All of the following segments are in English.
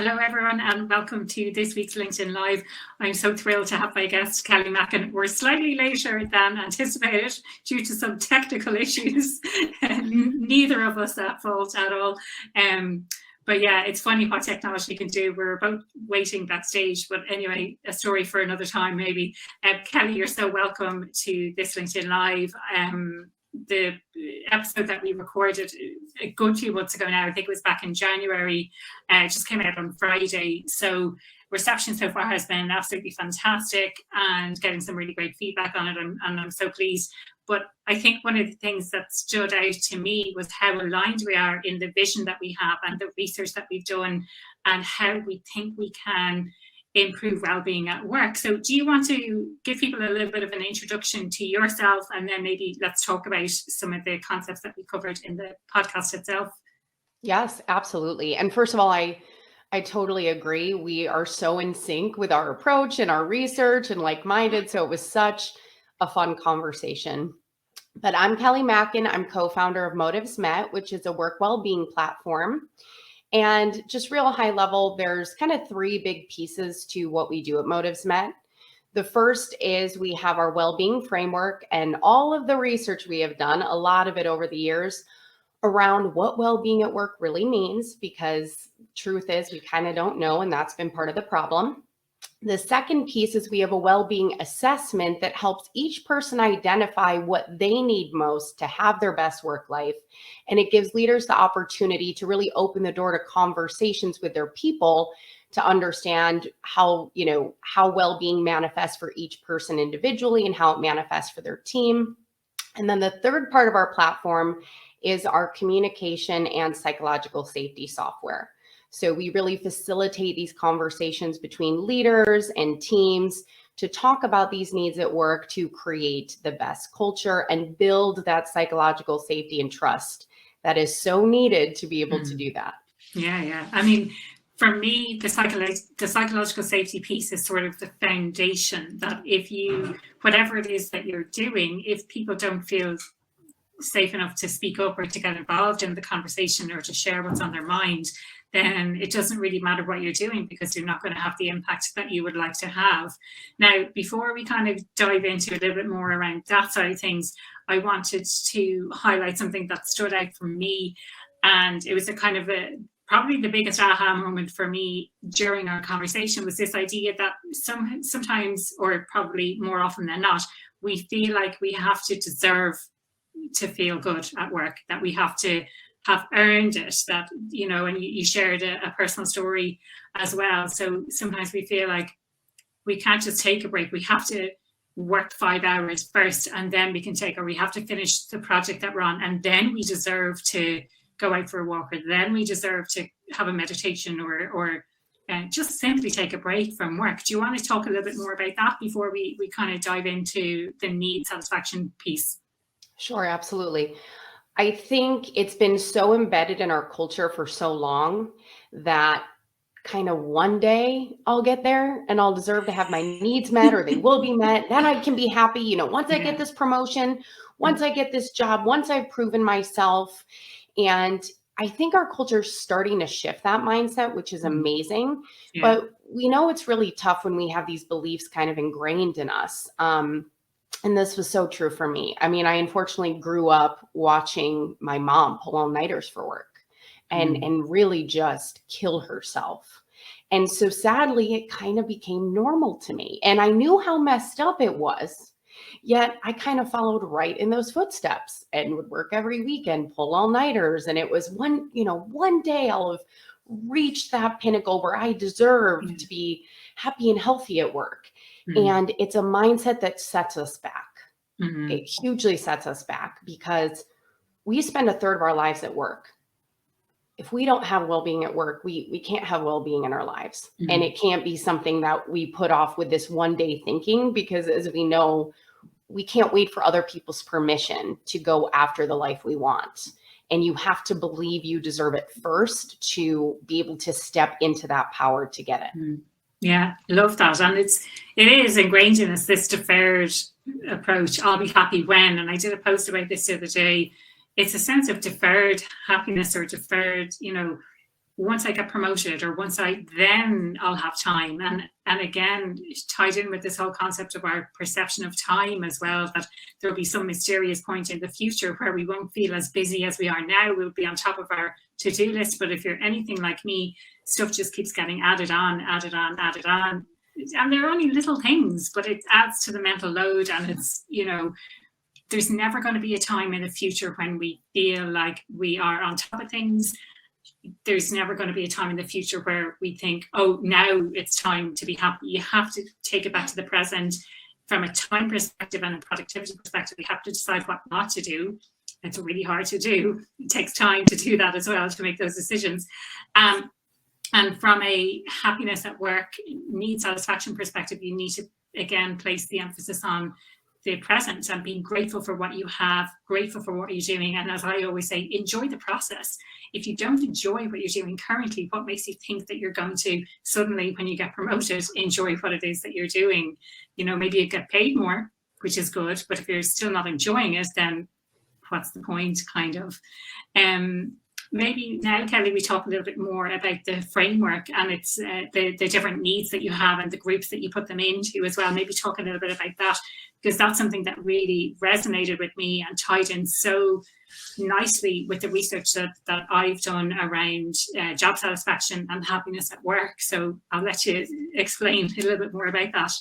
Hello, everyone, and welcome to this week's LinkedIn Live. I'm so thrilled to have my guest, Kelly Mackin. We're slightly later than anticipated due to some technical issues. Neither of us at fault at all. But yeah, it's funny what technology can do. We're both waiting backstage, but anyway, a story for another time maybe. Kelly, you're so welcome to this LinkedIn Live. The episode that we recorded a good few months ago now, I think it was back in January, just came out on Friday. So reception so far has been absolutely fantastic and getting some really great feedback on it, and I'm so pleased. But I think one of the things that stood out to me was how aligned we are in the vision that we have and the research that we've done and how we think we can improve well-being at work. So do you want to give people a little bit of an introduction to yourself, and then maybe let's talk about some of the concepts that we covered in the podcast itself? Yes, absolutely. And first of all, I totally agree. We are so in sync with our approach and our research and like-minded. So it was such a fun conversation. But I'm Kelly Mackin. I'm co-founder of Motives Met, which is a work well-being platform. And just real high level, there's kind of three big pieces to what we do at Motives Met. The first is we have our well-being framework and all of the research we have done, a lot of it over the years, around what well-being at work really means, because truth is we kind of don't know, and that's been part of the problem. The second piece is we have a well-being assessment that helps each person identify what they need most to have their best work life. And it gives leaders the opportunity to really open the door to conversations with their people to understand how well-being manifests for each person individually and how it manifests for their team. And then the third part of our platform is our communication and psychological safety software. So we really facilitate these conversations between leaders and teams to talk about these needs at work to create the best culture and build that psychological safety and trust that is so needed to be able to do that. Yeah. I mean, for me, the psychological safety piece is sort of the foundation that whatever it is that you're doing, if people don't feel safe enough to speak up or to get involved in the conversation or to share what's on their mind, then it doesn't really matter what you're doing, because you're not going to have the impact that you would like to have. Now, before we kind of dive into a little bit more around that side of things, I wanted to highlight something that stood out for me. And it was probably the biggest aha moment for me during our conversation was this idea that sometimes, or probably more often than not, we feel like we have to deserve to feel good at work, that we have to have earned it, that, and you shared a personal story as well. So sometimes we feel like we can't just take a break. We have to work 5 hours first, and then we can or we have to finish the project that we're on, and then we deserve to go out for a walk, or then we deserve to have a meditation or just simply take a break from work. Do you want to talk a little bit more about that before we kind of dive into the need satisfaction piece? Sure, absolutely. I think it's been so embedded in our culture for so long that kind of one day I'll get there and I'll deserve to have my needs met, or they will be met. Then I can be happy, once I get this promotion, once I get this job, once I've proven myself. And I think our culture is starting to shift that mindset, which is amazing. Yeah. But we know it's really tough when we have these beliefs kind of ingrained in us. And this was so true for me. I mean, I unfortunately grew up watching my mom pull all-nighters for work and really just kill herself. And so sadly, it kind of became normal to me. And I knew how messed up it was, yet I kind of followed right in those footsteps and would work every weekend, pull all-nighters. And it was one day I'll have reached that pinnacle where I deserve to be happy and healthy at work. And it's a mindset that sets us back. It hugely sets us back, because we spend a third of our lives at work. If we don't have well-being at work, we can't have well-being in our lives. And it can't be something that we put off with this one day thinking, because as we know, we can't wait for other people's permission to go after the life we want. And you have to believe you deserve it first to be able to step into that power to get it. Yeah, love that. And it is ingrained in us, this deferred approach. I'll be happy when, and I did a post about this the other day. It's a sense of deferred happiness or deferred, once I get promoted, or then I'll have time. And again, tied in with this whole concept of our perception of time as well, that there'll be some mysterious point in the future where we won't feel as busy as we are now. We'll be on top of our to-do list. But if you're anything like me, stuff just keeps getting added on. And they're only little things, but it adds to the mental load. And it's, there's never going to be a time in the future when we feel like we are on top of things. There's never going to be a time in the future where we think, oh, now it's time to be happy. You have to take it back to the present. From a time perspective and a productivity perspective, we have to decide what not to do. It's really hard to do. It takes time to do that as well, to make those decisions. And from a happiness at work, need satisfaction perspective, you need to, again, place the emphasis on the present and being grateful for what you have, grateful for what you're doing. And as I always say, enjoy the process. If you don't enjoy what you're doing currently, what makes you think that you're going to suddenly, when you get promoted, enjoy what it is that you're doing? Maybe you get paid more, which is good, but if you're still not enjoying it, then what's the point, kind of? Maybe now, Kelly, we talk a little bit more about the framework, and it's the different needs that you have and the groups that you put them into as well. Maybe talk a little bit about that, because that's something that really resonated with me and tied in so nicely with the research that I've done around job satisfaction and happiness at work. So I'll let you explain a little bit more about that.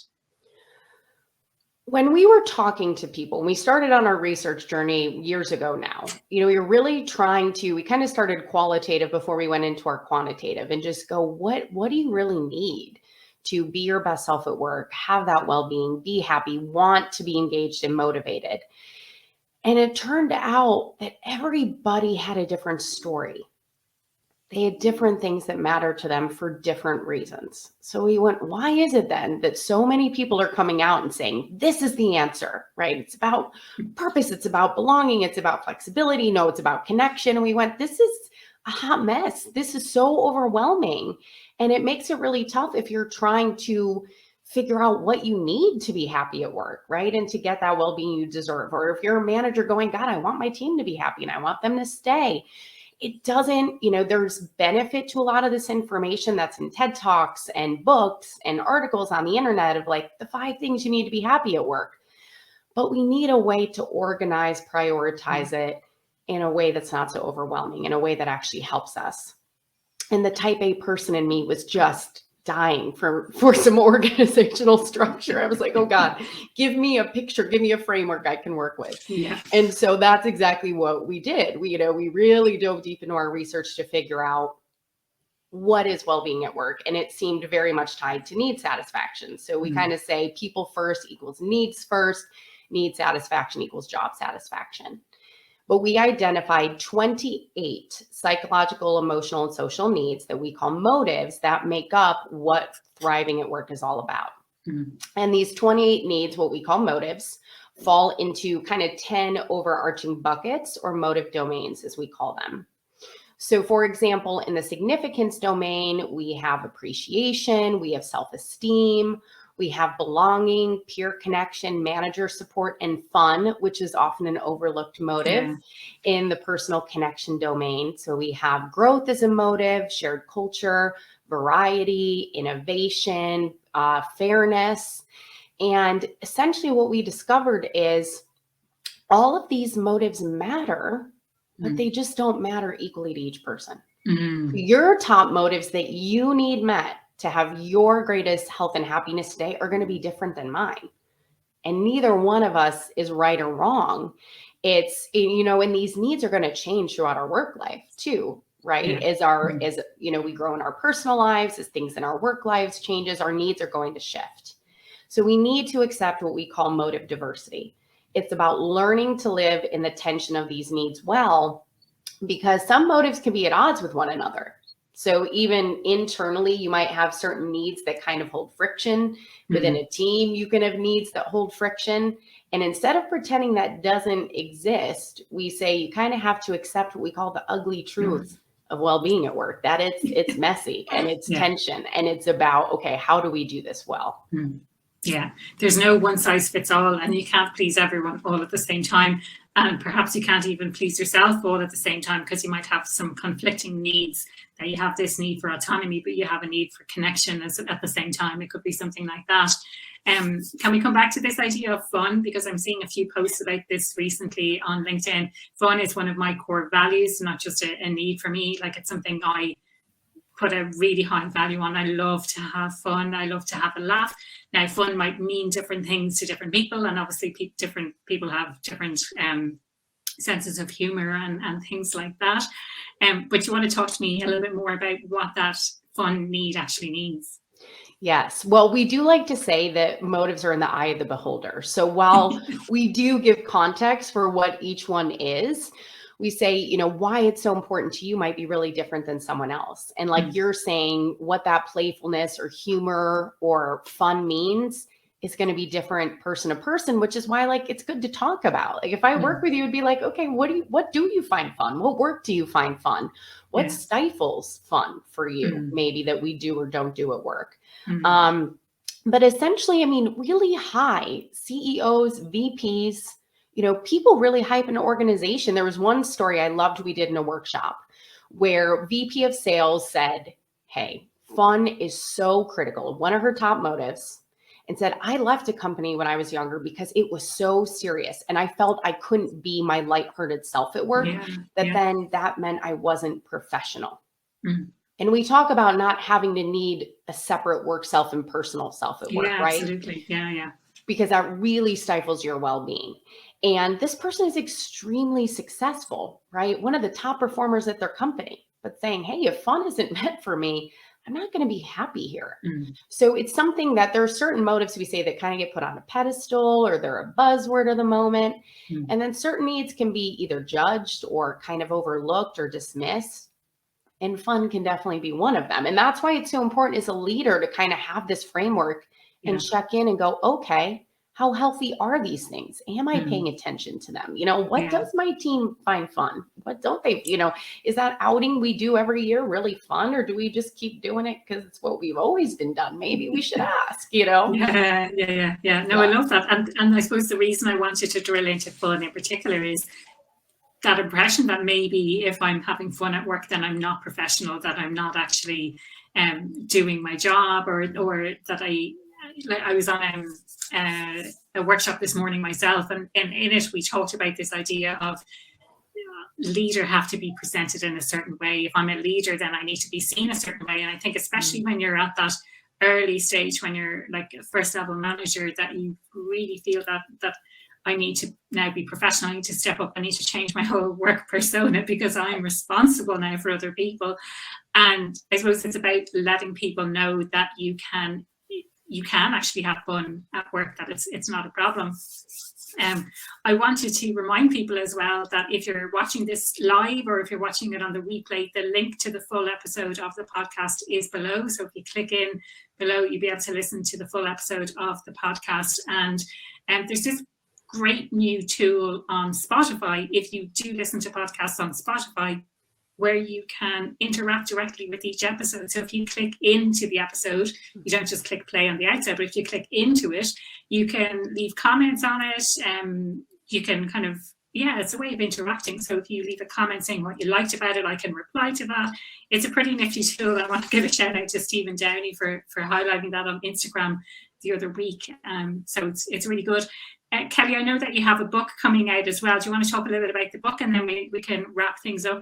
When we were talking to people, we started on our research journey years ago now, we were really we kind of started qualitative before we went into our quantitative, and just go, what do you really need to be your best self at work, have that well-being, be happy, want to be engaged and motivated? And it turned out that everybody had a different story. They had different things that matter to them for different reasons. So we went, why is it then that so many people are coming out and saying, this is the answer, right? It's about purpose. It's about belonging. It's about flexibility. No, it's about connection. And we went, this is a hot mess. This is so overwhelming. And it makes it really tough if you're trying to figure out what you need to be happy at work, right? And to get that well-being you deserve. Or if you're a manager going, God, I want my team to be happy and I want them to stay. It doesn't, there's benefit to a lot of this information that's in TED Talks and books and articles on the internet of like the 5 things you need to be happy at work. But we need a way to organize, prioritize it in a way that's not so overwhelming, in a way that actually helps us. And the type A person in me was just dying for some organizational structure. I was like, oh God, give me a picture, give me a framework I can work with. Yeah. And so that's exactly what we did. We really dove deep into our research to figure out what is well-being at work. And it seemed very much tied to need satisfaction. So we kind of say people first equals needs first, need satisfaction equals job satisfaction. But we identified 28 psychological, emotional, and social needs that we call motives that make up what thriving at work is all about. And these 28 needs, what we call motives, fall into kind of 10 overarching buckets, or motive domains, as we call them. So for example, in the significance domain, we have appreciation, we have self-esteem, we have belonging, peer connection, manager support, and fun, which is often an overlooked motive in the personal connection domain. So we have growth as a motive, shared culture, variety, innovation, fairness. And essentially what we discovered is all of these motives matter, but they just don't matter equally to each person. Your top motives that you need met to have your greatest health and happiness today are going to be different than mine. And neither one of us is right or wrong. It's, and these needs are going to change throughout our work life too, right? As we grow in our personal lives, as things in our work lives changes, our needs are going to shift. So we need to accept what we call motive diversity. It's about learning to live in the tension of these needs well, because some motives can be at odds with one another. So even internally, you might have certain needs that kind of hold friction. Within a team, you can have needs that hold friction. And instead of pretending that doesn't exist, we say you kind of have to accept what we call the ugly truth of well-being at work, that it's messy and it's tension, and it's about, okay, how do we do this well? Yeah, there's no one size fits all, and you can't please everyone all at the same time. And perhaps you can't even please yourself all at the same time, because you might have some conflicting needs. That you have this need for autonomy, but you have a need for connection at the same time. It could be something like that. Can we come back to this idea of fun? Because I'm seeing a few posts about this recently on LinkedIn. Fun is one of my core values, not just a need for me. Like, it's something I put a really high value on. I love to have fun. I love to have a laugh. Now, fun might mean different things to different people, and obviously different people have different senses of humor and things like that. But you want to talk to me a little bit more about what that fun need actually means? Yes. Well, we do like to say that motives are in the eye of the beholder. So while we do give context for what each one is, we say, you know, why it's so important to you might be really different than someone else. And like you're saying, what that playfulness or humor or fun means is going to be different person to person, which is why, like, it's good to talk about. Like, if I work with you, it'd be like, okay, what do you find fun? What work do you find fun? What stifles fun for you, maybe, that we do or don't do at work? But essentially, I mean, really high CEOs, VPs, you know, people really hype an organization. There was one story I loved we did in a workshop where VP of sales said, hey, fun is so critical. One of her top motives, and said, I left a company when I was younger because it was so serious and I felt I couldn't be my lighthearted self at work, then that meant I wasn't professional. And we talk about not having to need a separate work self and personal self at work, right? Absolutely. Yeah. Because that really stifles your well-being. And this person is extremely successful, right? One of the top performers at their company, but saying, hey, if fun isn't meant for me, I'm not going to be happy here. So it's something that there are certain motives we say that kind of get put on a pedestal, or they're a buzzword of the moment. And then certain needs can be either judged or kind of overlooked or dismissed. And fun can definitely be one of them. And that's why it's so important as a leader to kind of have this framework and check in and go, okay, how healthy are these things? Am I paying attention to them? You know, what does my team find fun? What don't they, you know, is that outing we do every year really fun? Or do we just keep doing it because it's what we've always been done? Maybe we should ask, you know? No, I love that. And I suppose the reason I wanted to drill into fun in particular is that impression that maybe if I'm having fun at work, then I'm not professional, that I'm not actually doing my job, or that I was on a workshop this morning myself, and in it we talked about this idea of leader have to be presented in a certain way. If I'm a leader, then I need to be seen a certain way. And I think especially when you're at that early stage, when you're like a first level manager, that you really feel that I need to now be professional. I need to step up. I need to change my whole work persona because I'm responsible now for other people. And I suppose it's about letting people know that you can actually have fun at work, that it's not a problem. I wanted to remind people as well that if you're watching this live or if you're watching it on the replay, the link to the full episode of the podcast is below. So if you click in below, you'll be able to listen to the full episode of the podcast. And there's this great new tool on Spotify, if you do listen to podcasts on Spotify, where you can interact directly with each episode. So if you click into the episode, you don't just click play on the outside, but if you click into it, you can leave comments on it. You can kind of, it's a way of interacting. So if you leave a comment saying what you liked about it, I can reply to that. It's a pretty nifty tool. I want to give a shout out to Stephen Downey for highlighting that on Instagram the other week. So it's really good. Kelly, I know that you have a book coming out as well. Do you want to talk a little bit about the book, and then we can wrap things up?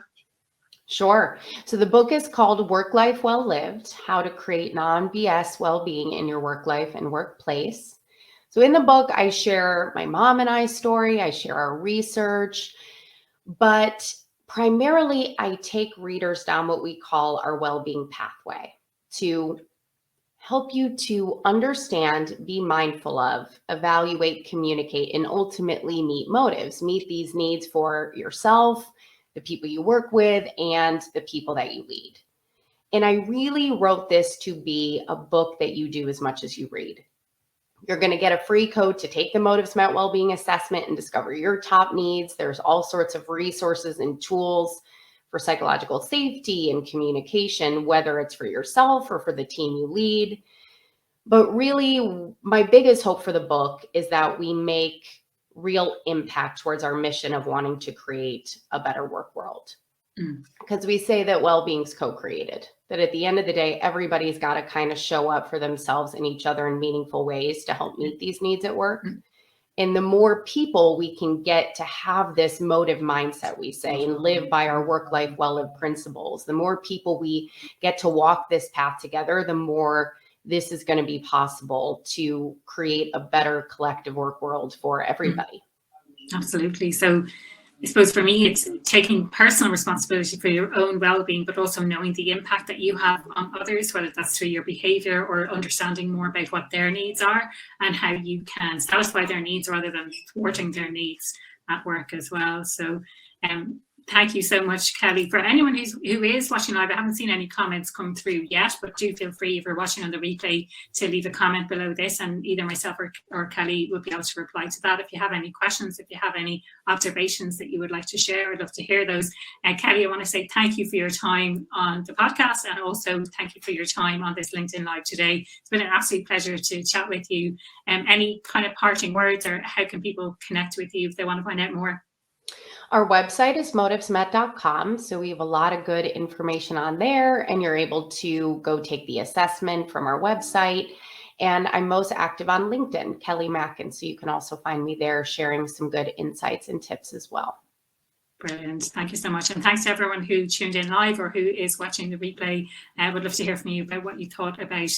Sure. So the book is called Work Life Well Lived: How to Create Non-BS Well-Being in Your Work Life and Workplace. So in the book, I share my mom and I story. I share our research, but primarily I take readers down what we call our well-being pathway to help you to understand, be mindful of, evaluate, communicate, and ultimately meet motives, meet these needs for yourself, the people you work with, and the people that you lead. And I really wrote this to be a book that you do as much as you read. You're going to get a free code to take the Motives Met Wellbeing Assessment and discover your top needs. There's all sorts of resources and tools for psychological safety and communication, whether it's for yourself or for the team you lead. But really, my biggest hope for the book is that we make real impact towards our mission of wanting to create a better work world. Because we say that well-being's co-created, that at the end of the day, everybody's got to kind of show up for themselves and each other in meaningful ways to help meet these needs at work. And the more people we can get to have this motive mindset, we say, and live by our work-life well-lived principles, the more people we get to walk this path together, the more this is going to be possible to create a better collective work world for everybody. Absolutely. So I suppose for me, it's taking personal responsibility for your own well-being, but also knowing the impact that you have on others, whether that's through your behavior or understanding more about what their needs are and how you can satisfy their needs rather than thwarting their needs at work as well. So thank you so much, Kelly. For anyone who is watching live, I haven't seen any comments come through yet, but do feel free, if you're watching on the replay, to leave a comment below this, and either myself or Kelly will be able to reply to that. If you have any questions, if you have any observations that you would like to share, I'd love to hear those. Kelly, I want to say thank you for your time on the podcast, and also thank you for your time on this LinkedIn Live today. It's been an absolute pleasure to chat with you. Any kind of parting words, or how can people connect with you if they want to find out more? Our website is motivesmet.com. So we have a lot of good information on there, and you're able to go take the assessment from our website. And I'm most active on LinkedIn, Kelly Mackin. So you can also find me there sharing some good insights and tips as well. Brilliant. Thank you so much. And thanks to everyone who tuned in live or who is watching the replay. I would love to hear from you about what you thought about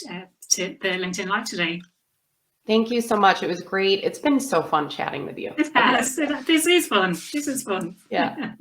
the LinkedIn Live today. Thank you so much. It was great. It's been so fun chatting with you. It has. This is fun. This is fun. Yeah.